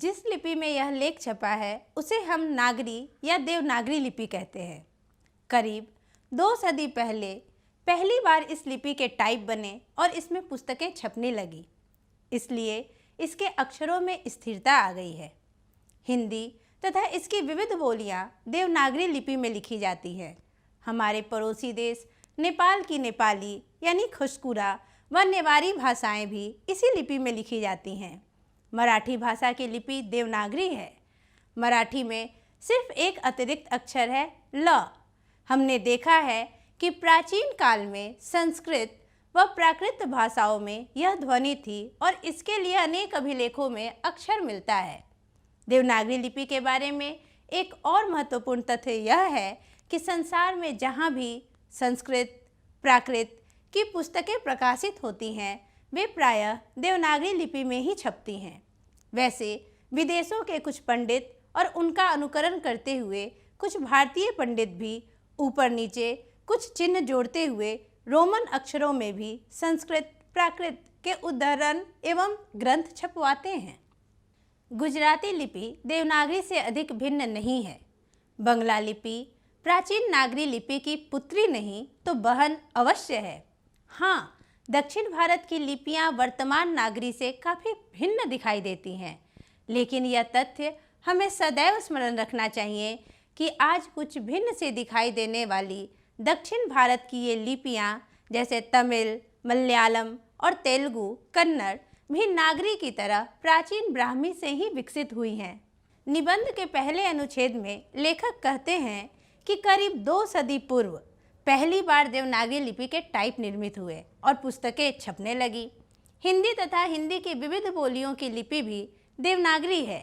जिस लिपि में यह लेख छपा है उसे हम नागरी या देवनागरी लिपि कहते हैं। करीब 2 सदी पहले पहली बार इस लिपि के टाइप बने और इसमें पुस्तकें छपने लगी, इसलिए इसके अक्षरों में स्थिरता आ गई है। हिंदी तथा इसकी विविध बोलियां देवनागरी लिपि में लिखी जाती है। हमारे पड़ोसी देश नेपाल की नेपाली यानी खुशकुरा व नेवारी भाषाएं भी इसी लिपि में लिखी जाती हैं। मराठी भाषा की लिपि देवनागरी है। मराठी में सिर्फ एक अतिरिक्त अक्षर है ल। हमने देखा है कि प्राचीन काल में संस्कृत व प्राकृत भाषाओं में यह ध्वनि थी और इसके लिए अनेक अभिलेखों में अक्षर मिलता है। देवनागरी लिपि के बारे में एक और महत्वपूर्ण तथ्य यह है कि संसार में जहाँ भी संस्कृत प्राकृत की पुस्तकें प्रकाशित होती हैं वे प्रायः देवनागरी लिपि में ही छपती हैं। वैसे विदेशों के कुछ पंडित और उनका अनुकरण करते हुए कुछ भारतीय पंडित भी ऊपर नीचे कुछ चिन्ह जोड़ते हुए रोमन अक्षरों में भी संस्कृत प्राकृत के उद्धरण एवं ग्रंथ छपवाते हैं। गुजराती लिपि देवनागरी से अधिक भिन्न नहीं है। बंगला लिपि प्राचीन नागरी लिपि की पुत्री नहीं तो बहन अवश्य है। हाँ, दक्षिण भारत की लिपियां वर्तमान नागरी से काफ़ी भिन्न दिखाई देती हैं, लेकिन यह तथ्य हमें सदैव स्मरण रखना चाहिए कि आज कुछ भिन्न से दिखाई देने वाली दक्षिण भारत की ये लिपियां जैसे तमिल, मलयालम और तेलुगु, कन्नड़ भी नागरी की तरह प्राचीन ब्राह्मी से ही विकसित हुई हैं। निबंध के पहले अनुच्छेद में लेखक कहते हैं कि करीब 2 सदी पूर्व पहली बार देवनागरी लिपि के टाइप निर्मित हुए और पुस्तकें छपने लगी। हिंदी तथा हिंदी की विविध बोलियों की लिपि भी देवनागरी है।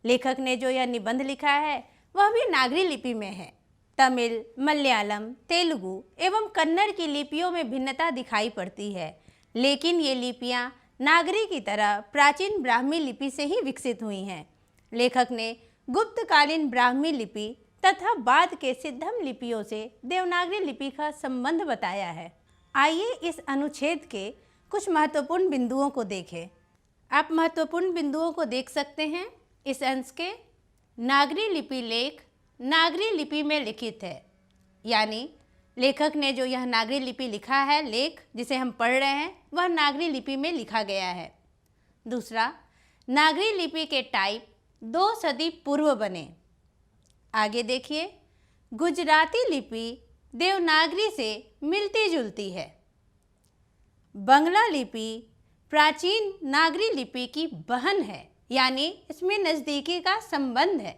लेखक ने जो यह निबंध लिखा है वह भी नागरी लिपि में है। तमिल, मलयालम, तेलुगु एवं कन्नड़ की लिपियों में भिन्नता दिखाई पड़ती है, लेकिन ये लिपियाँ नागरी की तरह प्राचीन ब्राह्मी लिपि से ही विकसित हुई हैं। लेखक ने गुप्तकालीन ब्राह्मी लिपि तथा बाद के सिद्धम लिपियों से देवनागरी लिपि का संबंध बताया है। आइए इस अनुच्छेद के कुछ महत्वपूर्ण बिंदुओं को देखें। आप महत्वपूर्ण बिंदुओं को देख सकते हैं इस अंश के। नागरी लिपि लेख नागरी लिपि में लिखित है, यानी लेखक ने जो यह नागरी लिपि लिखा है, लेख जिसे हम पढ़ रहे हैं, वह नागरी लिपि में लिखा गया है। दूसरा, नागरी लिपि के टाइप 2 सदी पूर्व बने। आगे देखिए, गुजराती लिपि देवनागरी से मिलती जुलती है। बंगला लिपि प्राचीन नागरी लिपि की बहन है, यानी इसमें नज़दीकी का संबंध है।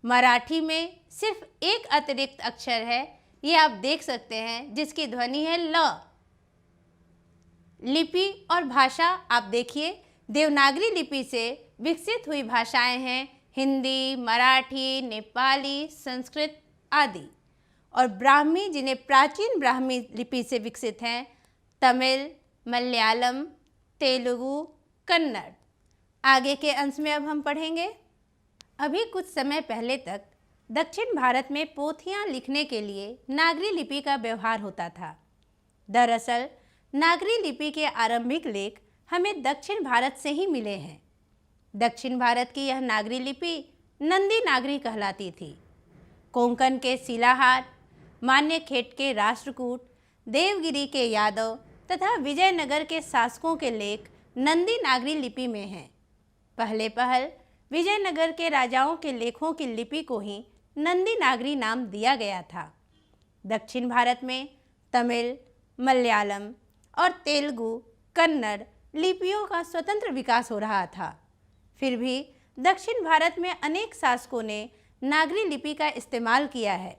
मराठी में सिर्फ एक अतिरिक्त अक्षर है, ये आप देख सकते हैं, जिसकी ध्वनि है ल। लिपि और भाषा आप देखिए, देवनागरी लिपि से विकसित हुई भाषाएं हैं हिंदी, मराठी, नेपाली, संस्कृत आदि, और ब्राह्मी जिन्हें प्राचीन ब्राह्मी लिपि से विकसित हैं तमिल, मलयालम, तेलुगु, कन्नड़। आगे के अंश में अब हम पढ़ेंगे। अभी कुछ समय पहले तक दक्षिण भारत में पोथियां लिखने के लिए नागरी लिपि का व्यवहार होता था। दरअसल नागरी लिपि के आरंभिक लेख हमें दक्षिण भारत से ही मिले हैं। दक्षिण भारत की यह नागरी लिपि नंदी नागरी कहलाती थी। कोंकण के शिलाहार, मान्यखेट के राष्ट्रकूट, देवगिरी के यादव तथा विजयनगर के शासकों के लेख नंदी नागरी लिपि में हैं। पहले पहल विजयनगर के राजाओं के लेखों की लिपि को ही नंदी नागरी नाम दिया गया था। दक्षिण भारत में तमिल, मलयालम और तेलुगु, कन्नड़ लिपियों का स्वतंत्र विकास हो रहा था। फिर भी दक्षिण भारत में अनेक शासकों ने नागरी लिपि का इस्तेमाल किया है।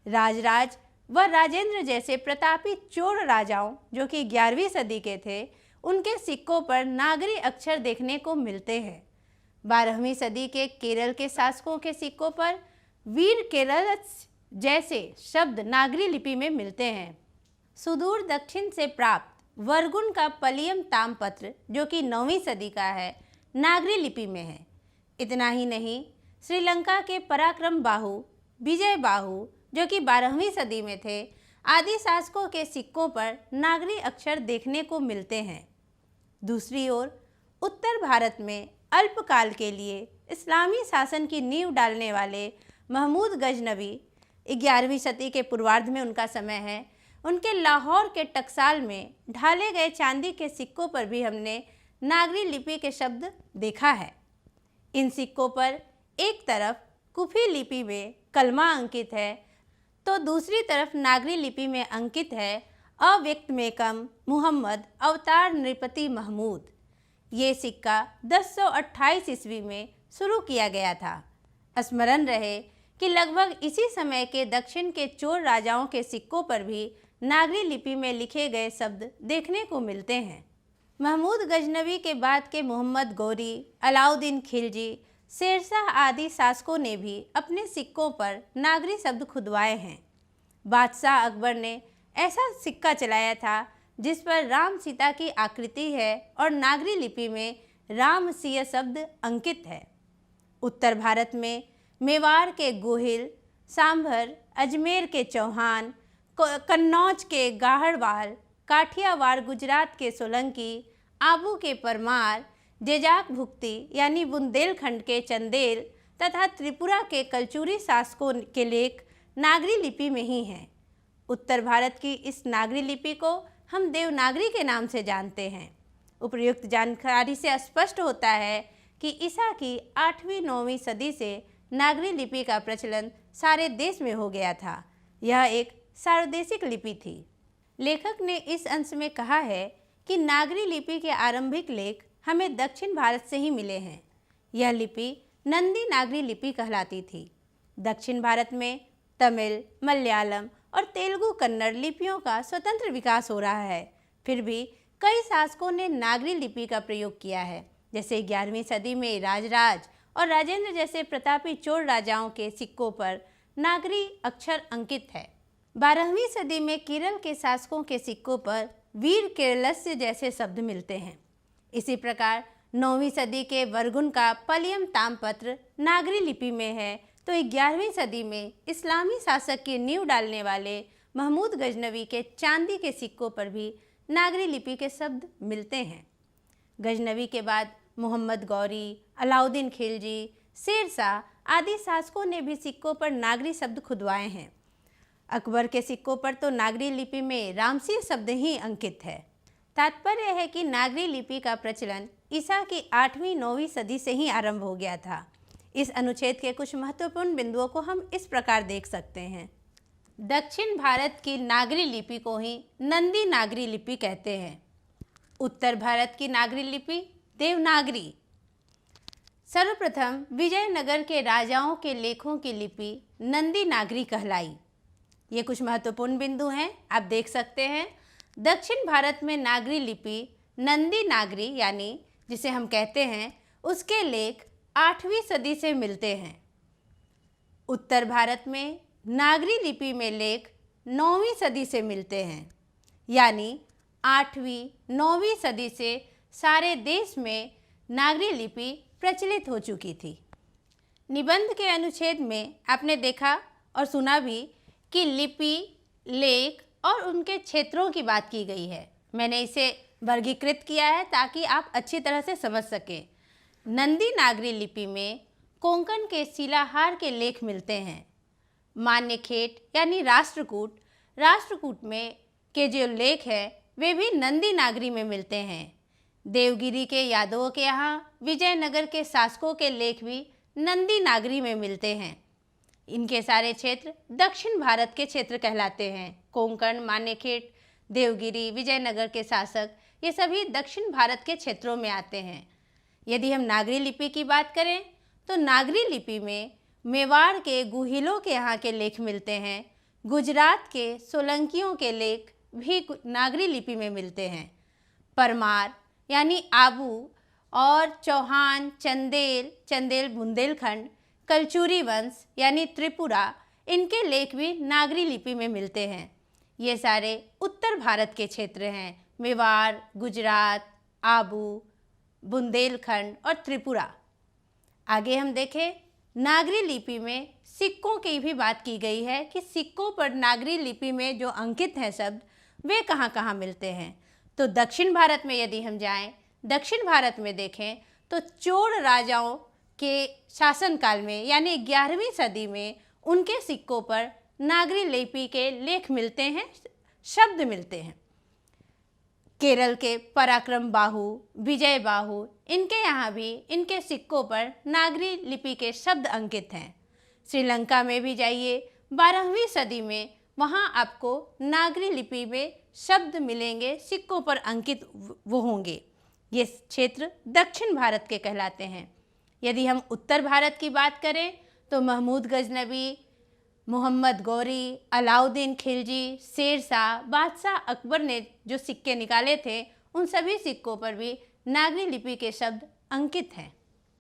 राजराज व राजेंद्र जैसे प्रतापी चोल राजाओं, जो कि 11वीं सदी के थे, उनके सिक्कों पर नागरी अक्षर देखने को मिलते हैं। 12वीं सदी के केरल के शासकों के सिक्कों पर वीर केरल जैसे शब्द नागरी लिपि में मिलते हैं। सुदूर दक्षिण से प्राप्त वर्गुण का पलियम तामपत्र, जो कि 9वीं सदी का है, नागरी लिपि में है। इतना ही नहीं, श्रीलंका के पराक्रम बाहु, विजय बाहु, जो कि 12वीं सदी में थे, आदि शासकों के सिक्कों पर नागरी अक्षर देखने को मिलते हैं। दूसरी ओर उत्तर भारत में अल्पकाल के लिए इस्लामी शासन की नींव डालने वाले महमूद गजनवी, 11वीं सदी के पूर्वार्ध में उनका समय है, उनके लाहौर के टकसाल में ढाले गए चांदी के सिक्कों पर भी हमने नागरी लिपि के शब्द देखा है। इन सिक्कों पर एक तरफ कुफी लिपि में कलमा अंकित है तो दूसरी तरफ नागरी लिपि में अंकित है अव्यक्त मेकम मुहम्मद अवतार नृपति महमूद। ये सिक्का 1028 ईस्वी में शुरू किया गया था। स्मरण रहे कि लगभग इसी समय के दक्षिण के चोर राजाओं के सिक्कों पर भी नागरी लिपि में लिखे गए शब्द देखने को मिलते हैं। महमूद गजनवी के बाद के मोहम्मद गौरी, अलाउद्दीन खिलजी, शेरशाह आदि शासकों ने भी अपने सिक्कों पर नागरी शब्द खुदवाए हैं। बादशाह अकबर ने ऐसा सिक्का चलाया था जिस पर राम सीता की आकृति है और नागरी लिपि में राम सिय शब्द अंकित है। उत्तर भारत में मेवाड़ के गोहिल, सांभर, अजमेर के चौहान, कन्नौज के गाहड़वाल, काठियावाड़ गुजरात के सोलंकी, आबू के परमार, जेजाक भुक्ति यानी बुंदेलखंड के चंदेल तथा त्रिपुरा के कलचुरी शासकों के लेख नागरी लिपि में ही हैं। उत्तर भारत की इस नागरी लिपि को हम देवनागरी के नाम से जानते हैं। उपर्युक्त जानकारी से स्पष्ट होता है कि ईसा की 8वीं-9वीं सदी से नागरी लिपि का प्रचलन सारे देश में हो गया था। यह एक सार्वदेशिक लिपि थी। लेखक ने इस अंश में कहा है कि नागरी लिपि के आरंभिक लेख हमें दक्षिण भारत से ही मिले हैं। यह लिपि नंदी नागरी लिपि कहलाती थी। दक्षिण भारत में तमिल, मलयालम और तेलुगु कन्नड़ लिपियों का स्वतंत्र विकास हो रहा है। फिर भी कई शासकों ने नागरी लिपि का प्रयोग किया है, जैसे 11वीं सदी में राजराज और राजेंद्र जैसे प्रतापी चोल राजाओं के सिक्कों पर नागरी अक्षर अंकित है। 12वीं सदी में केरल के शासकों के सिक्कों पर वीर केरलस्य जैसे शब्द मिलते हैं। इसी प्रकार 9वीं सदी के वर्गुन का पलियम तामपत्र नागरी लिपि में है, तो 11वीं सदी में इस्लामी शासक की नींव डालने वाले महमूद गजनवी के चांदी के सिक्कों पर भी नागरी लिपि के शब्द मिलते हैं। गजनवी के बाद मोहम्मद गौरी, अलाउद्दीन खिलजी, शेरशाह आदि शासकों ने भी सिक्कों पर नागरी शब्द खुदवाए हैं। अकबर के सिक्कों पर तो नागरी लिपि में रामसी शब्द ही अंकित है। तात्पर्य है कि नागरी लिपि का प्रचलन ईसा की 8वीं-9वीं सदी से ही आरंभ हो गया था। इस अनुच्छेद के कुछ महत्वपूर्ण बिंदुओं को हम इस प्रकार देख सकते हैं। दक्षिण भारत की नागरी लिपि को ही नंदी नागरी लिपि कहते हैं। उत्तर भारत की नागरी लिपि देवनागरी। सर्वप्रथम विजयनगर के राजाओं के लेखों की लिपि नंदी नागरी कहलाई। ये कुछ महत्वपूर्ण बिंदु हैं, आप देख सकते हैं। दक्षिण भारत में नागरी लिपि नंदी नागरी यानी जिसे हम कहते हैं, उसके लेख 8वीं सदी से मिलते हैं। उत्तर भारत में नागरी लिपि में लेख 9वीं सदी से मिलते हैं, यानी 8वीं-9वीं सदी से सारे देश में नागरी लिपि प्रचलित हो चुकी थी। निबंध के अनुच्छेद में आपने देखा और सुना भी कि लिपि, लेख और उनके क्षेत्रों की बात की गई है। मैंने इसे वर्गीकृत किया है ताकि आप अच्छी तरह से समझ सकें। नंदी नागरी लिपि में कोंकण के शिलाहार के लेख मिलते हैं। मान्यखेट यानी राष्ट्रकूट में के जो लेख है वे भी नंदी नागरी में मिलते हैं। देवगिरी के यादवों के यहाँ विजयनगर के शासकों के लेख भी नंदी नागरी में मिलते हैं। इनके सारे क्षेत्र दक्षिण भारत के क्षेत्र कहलाते हैं। कोंकण, मान्यखेट, देवगिरी, विजयनगर के शासक, ये सभी दक्षिण भारत के क्षेत्रों में आते हैं। यदि हम नागरी लिपि की बात करें तो नागरी लिपि में मेवाड़ के गुहिलों के यहाँ के लेख मिलते हैं। गुजरात के सोलंकियों के लेख भी नागरी लिपि में मिलते हैं। परमार यानी आबू और चौहान, चंदेल बुंदेलखंड, कलचुरी वंश यानी त्रिपुरा, इनके लेख भी नागरी लिपि में मिलते हैं। ये सारे उत्तर भारत के क्षेत्र हैं। मेवाड़, गुजरात, आबू, बुंदेलखंड और त्रिपुरा। आगे हम देखें, नागरी लिपि में सिक्कों की भी बात की गई है कि सिक्कों पर नागरी लिपि में जो अंकित हैं शब्द वे कहाँ कहाँ मिलते हैं। तो दक्षिण भारत में यदि हम जाएं, दक्षिण भारत में देखें तो चोल राजाओं के शासनकाल में यानी 11वीं सदी में उनके सिक्कों पर नागरी लिपि के लेख मिलते हैं, शब्द मिलते हैं। केरल के पराक्रम बाहु, विजय बाहु, इनके यहाँ भी इनके सिक्कों पर नागरी लिपि के शब्द अंकित हैं। श्रीलंका में भी जाइए, 12वीं सदी में वहाँ आपको नागरी लिपि में शब्द मिलेंगे, सिक्कों पर अंकित वो होंगे। ये क्षेत्र दक्षिण भारत के कहलाते हैं। यदि हम उत्तर भारत की बात करें तो महमूद गजनबी, मोहम्मद गौरी, अलाउद्दीन खिलजी, शेरशाह, बादशाह अकबर ने जो सिक्के निकाले थे, उन सभी सिक्कों पर भी नागरी लिपि के शब्द अंकित हैं।